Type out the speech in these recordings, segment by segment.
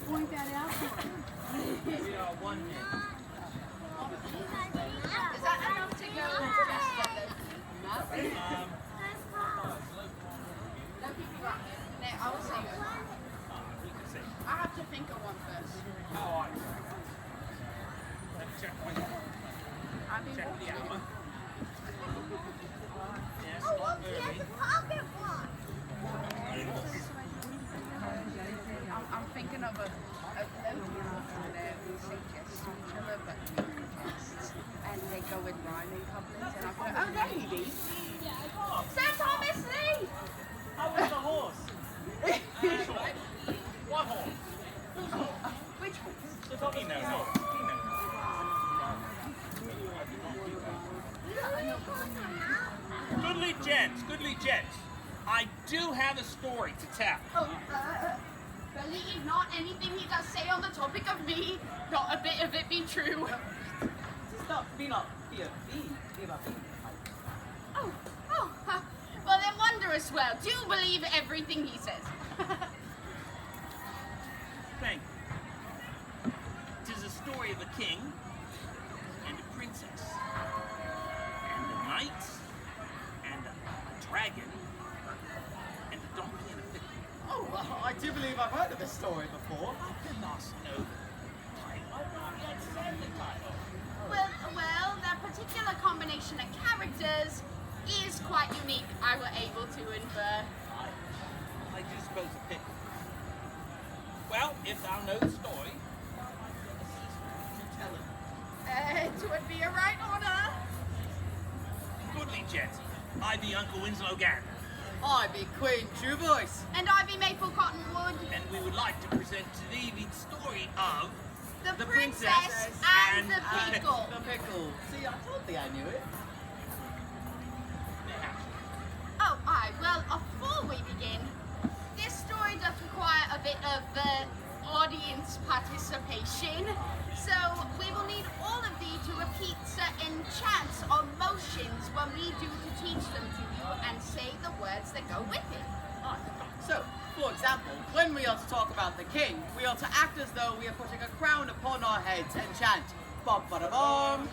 point that out for him. We are one man. Is that enough to go just for the no, keep it right here. No, I will say it. I have to think of one first. Oh, all right. Let me check my I'll be check the hour. Yes, Oh, not look, he has early. a pocket watch. I'm thinking of a that we suggest to each other, but we contest. And they go in rhyming couplets, and I go, oh, there he be. Sir Thomas Lee! How was the horse? What horse? Whose horse? Which horse? The doggy knows horse. He knows. Goodly gents. I do have a story to tell. Believe not anything he does say on the topic of me, not a bit of it be true. Well then wondrous well, do believe everything he says. Thank you. 'Tis a story of a king and a princess and a knight and a dragon and a donkey and a pickle. Oh, I do believe I've heard of this story before. I did not know the title. I've not yet said the title. Well, that particular combination of characters is quite unique, I were able to infer. I do suppose a pickle. Well, if thou know the story, to tell it. It would be a right honor. Goodly gents, I be Uncle Winslow Gander, I be Queen True Voice. And I be Maple Cottonwood, and we would like to present to thee the story of the The princess princess and the and- pickle. The pickle. See, I told thee I knew it. Oh, aye. Well, before we begin, this story does require a bit of audience participation. So we will need all of thee to repeat certain chants or motions when we do to teach them to you and say the words that go with it. So, for example, when we are to talk about the king, we are to act as though we are putting a crown upon our heads and chant, bum-ba-da-bum.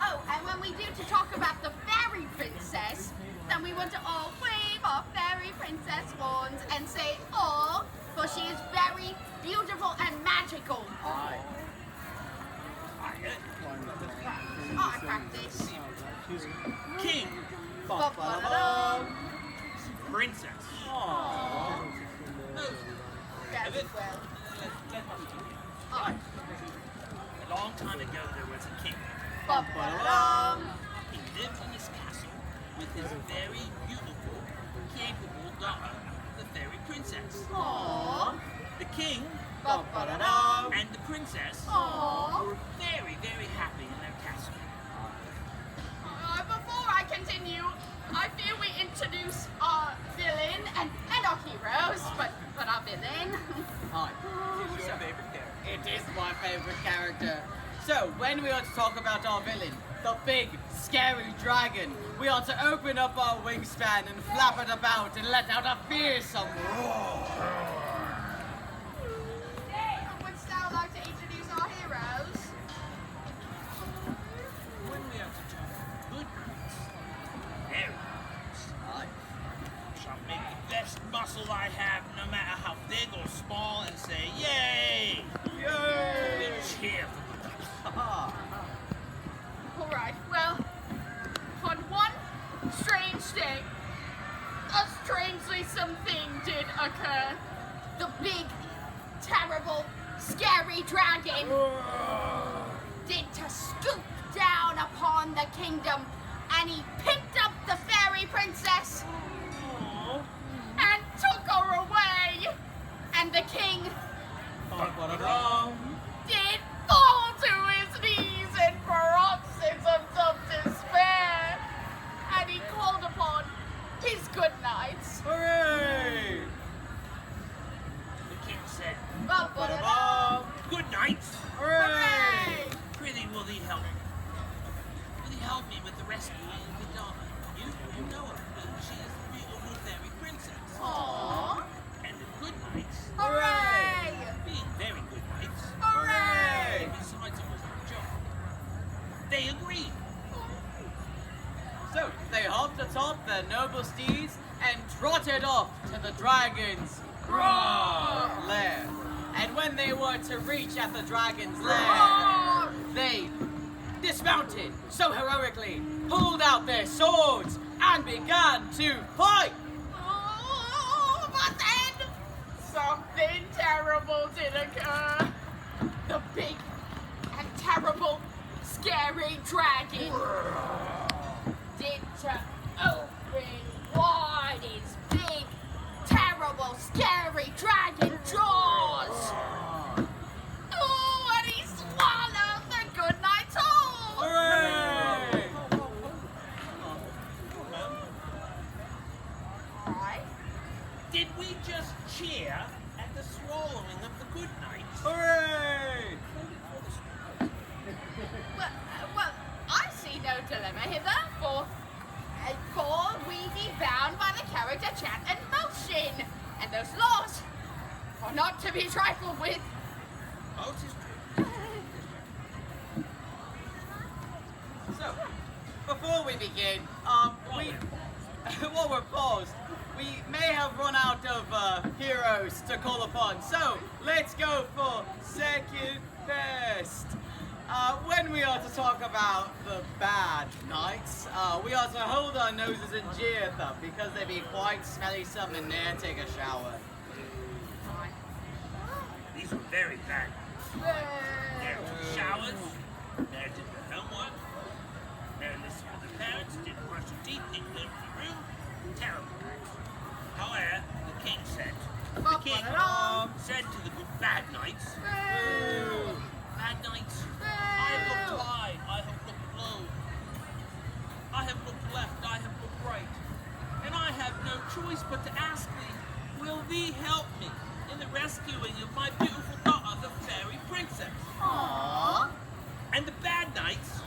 Oh, and when we do to talk about the fairy princess, then we want to all wave our fairy princess wands and say, "Oh," for she is very beautiful and magical. Aye. Oh, I practice. King, Bum-ba-da-bum. princess. Aww. Very well. Let us begin. Oh, A long time ago there was a king. ba-ba-da-dum. He lived in his castle with his very beautiful, capable daughter, the fairy princess. Aw, The king Bum-ba-da-dum. and the princess aw. were very, very happy in their castle. Before I continue, I feel we introduce our villain and our heroes, but our villain. Aye. Who's your favorite character? It is my favorite character. So, when we are to talk about our villain, the big, scary dragon, we are to open up our wingspan and flap it about and let out a fearsome roar. Would thou like to introduce our heroes? When we have to talk good news, very good Aye. news, shall make the best muscle I have, no matter how big or small, and say, "Yay!" Yay! We cheer for the Ah. Alright, well, on one strange day, a strangely something did occur. The big, terrible, scary dragon did to scoop down upon the kingdom, and he picked up the fairy princess and took her away. And the king Bum-ba-da-dum. did fall to his knees in paroxysms of despair, and he called upon his good knights. Hooray! The king said, Ba-ba-da-dum. "Good night. Hooray! Prithee, will thee help me? Will thee help me with the rescue of the daughter? You know her. She is the beautiful fairy princess." Aww. And the good knights Hooray! dragon's lair. And when they were to reach at the dragon's lair, they dismounted so heroically, pulled out their swords, and began to fight. Oh, but then something terrible did occur. The big and terrible, scary dragon did to open wide his big, terrible, scary dragon jaws. Oh, and he swallowed the good night's oil. Hooray! Alright. Did we just cheer at the swallowing of the good nights? Hooray! Well, I see no dilemma hither, for we be bound by the character, chat, and motion, and those laws are not to be trifled with. Oh, it is true. So, before we begin, while we're paused, we may have run out of heroes to call upon. So, let's go for second best. When we are to talk about the bad nights, we are to hold our noses and jeer at them because they be quite smelly some and ne'er take a shower. These were very bad. Never took showers, never did the homework, never listened to their parents, didn't brush their teeth, didn't clean the room. Terrible. However, the king said to the good bad knights, bad knights, I have looked high, I have looked low, I have looked left, I have looked right, and I have no choice but to ask thee, will thee help me in the rescuing of my beautiful daughter, the fairy princess? Aww. And the bad knights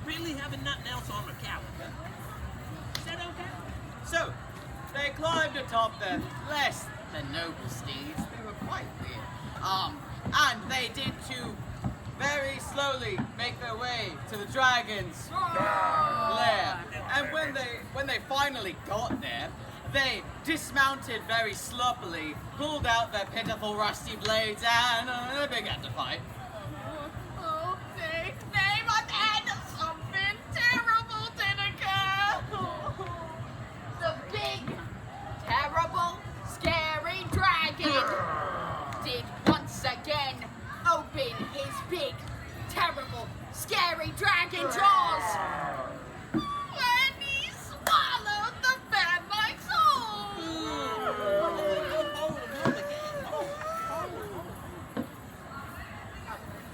really having nothing else on their calendar. Is that okay? So, they climbed atop their less than noble steeds. They were quite weird. And they did to very slowly make their way to the dragon's lair. And when they finally got there, they dismounted very sloppily, pulled out their pitiful rusty blades, and they began to fight. Oh, they must end something terrible did occur. The big, terrible, scary dragon did once again open his big, terrible, scary dragon jaws. And he swallowed the bad night's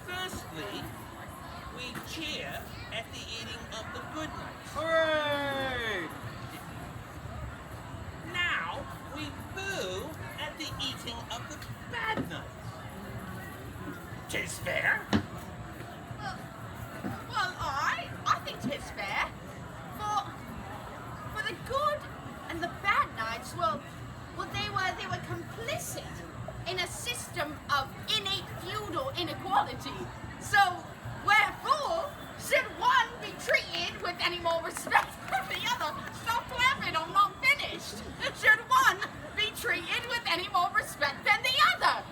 Firstly, we cheer at the eating of the good nights. Hooray! Now we boo at the eating of the bad nights. 'Tis fair. Well, I think 'tis fair. For the good and the bad knights, well, they were complicit in a system of innate feudal inequality. So, wherefore should one be treated with any more respect from the other? Stop laughing, I'm not finished. Should one be treated with any more respect than the other?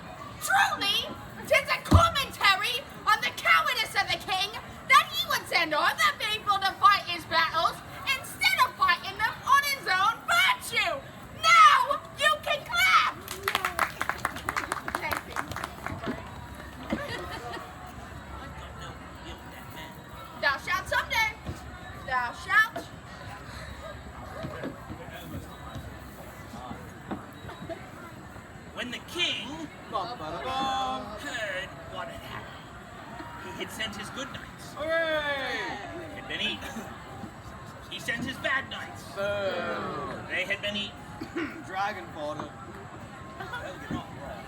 Truly, 'tis a commentary on the cowardice of the king that he would send other people to fight his battles instead of fighting them on his own virtue. Now you can clap. Thank you. Thou shalt someday. Thou shalt. When the king Bum-ba-da-bum. heard what had happened, he had sent his good knights. Hooray! They had been eaten. He sent his bad knights. Boo. They had been eaten. Dragon fodder. Well, you're not wrong.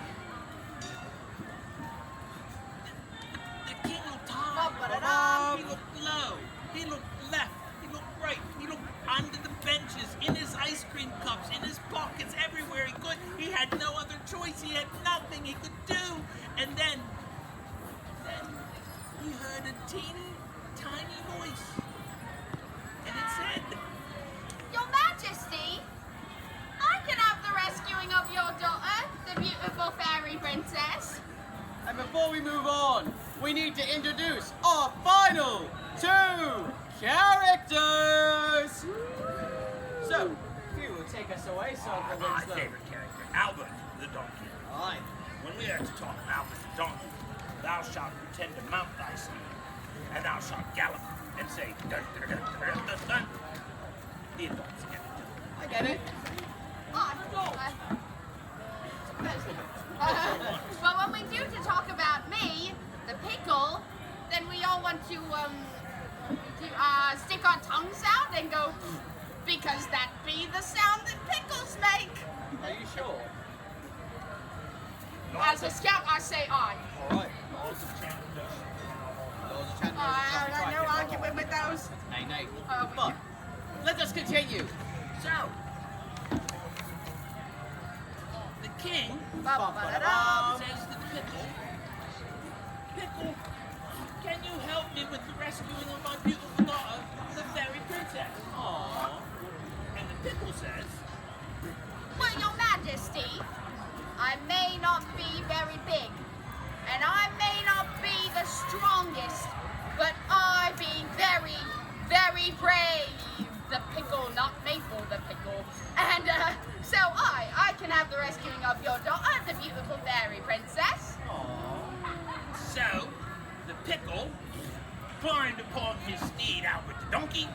The king looked high. Bum-ba-da-dum. He looked low. He looked left. He looked right. He looked under the benches, in his ice cream cups, in his pockets, everywhere he could. He had no other choice. He had nothing he could do. And then he heard a teeny, tiny voice. And it said, Your Majesty, I And before we move on, we need to introduce our final 2 characters. So, who will take us away, Sir My Winslow? favorite character, Albert the donkey. Aye. When we are to talk of Albert the donkey, thou shalt pretend to mount thy steed, and thou shalt gallop and say, dun dun dun dun dun dun. The adults get it. I get it. But when we do to talk about me, the pickle, then we all want to stick our tongues out and go, because that be the sound that pickles make. Are you sure? As a scout, I say I. Alright. Laws of Chandler. No arguing with those. Nay, nay. Oh. But, let us continue. So, the king Ba-ba-da-dum. says to the pickle, Pickle, can you help me with the rescuing of my beautiful daughter, the fairy princess? Aww. And the pickle says, Well, your majesty, I may not be very big, and I may not be the strongest, but I be very, very brave. The pickle, not Maple, the pickle. And so I can have the rescuing of your daughter, the beautiful fairy princess. so the pickle climbed upon his steed Albert the donkey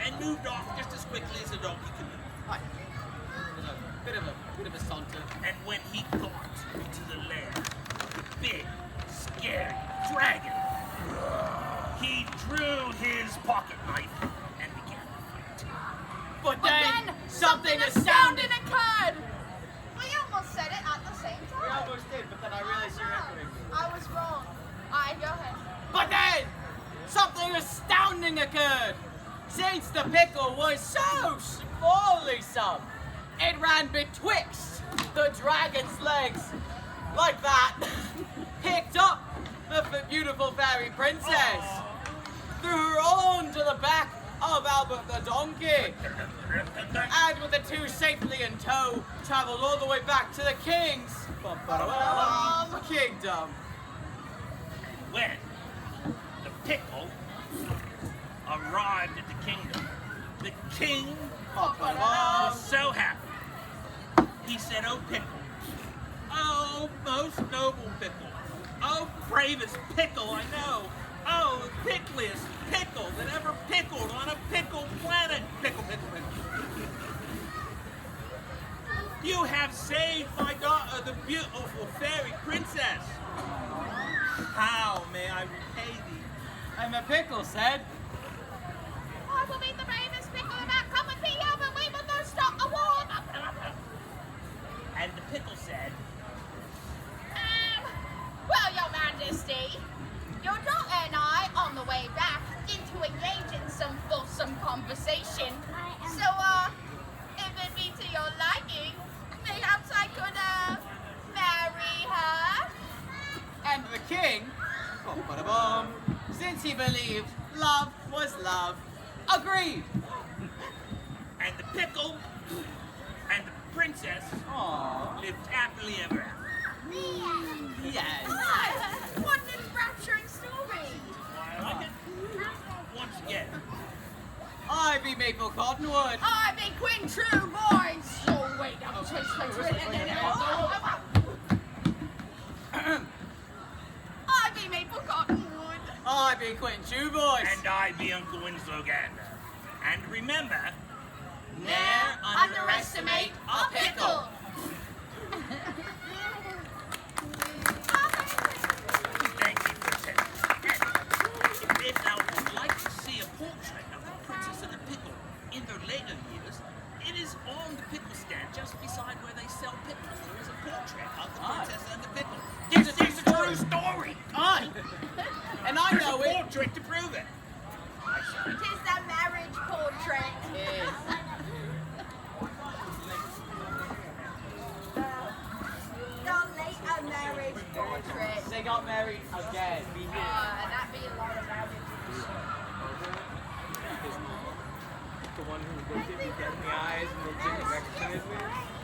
and moved off just as quickly as a donkey could move. Right. Bit of a saunter. And when he got to the lair of the big, scary dragon, he drew his pocket knife and began to fight. But But then, then something astounding. occurred. We almost said it at the same We time. almost did, but then I realized you were echoing me. I was wrong. Go ahead. But then, something astounding occurred. Since the pickle was so smally some, it ran betwixt the dragon's legs, like that, picked up the beautiful fairy princess, threw her on to the back of Albert the donkey, and with the two safely in tow, traveled all the way back to the king's kingdom. When the pickle arrived at the kingdom, the king was so happy. He said, "Oh, pickle, oh, most noble pickle, oh, bravest pickle I know, oh, pickliest pickle that ever pickled on a pickle planet. Pickle, pickle, pickle. You have saved my daughter, the beautiful fairy princess. How may I repay thee?" And the pickle said, I will be the bravest pickle about come with me, and we will go start a war. And the pickle said, Well, your majesty, your daughter and I, on the way back, into engage in some fulsome conversation. So, if it be to your liking, perhaps I could, marry her? and the king, since he believed love was love, agreed. and the pickle and the princess Aww. lived happily ever after. Yes. What an enrapturing story! Why I like it? Once again, I be Maple Cottonwood. I be Queen True Boys! Oh, wait, I'm just I be Maple Cottonwood. I be Quentin Shoe Boys. and I be Uncle Winslow Gander. And remember, Ne'er underestimate a pickle. thank you for attending. And if thou would like to see a portrait of the princess and the pickle in their later years, it is on the pickle stand just beside where they sell pickles. There is a portrait of the princess and the pickle. This is a true story. Aye. And I There's know a it. portrait to prove it. It is the marriage portrait. Yes. Your later marriage portrait. They got married again. That'd be a lot of marriages. The one who looked at me dead in the eyes and looked at me next to me.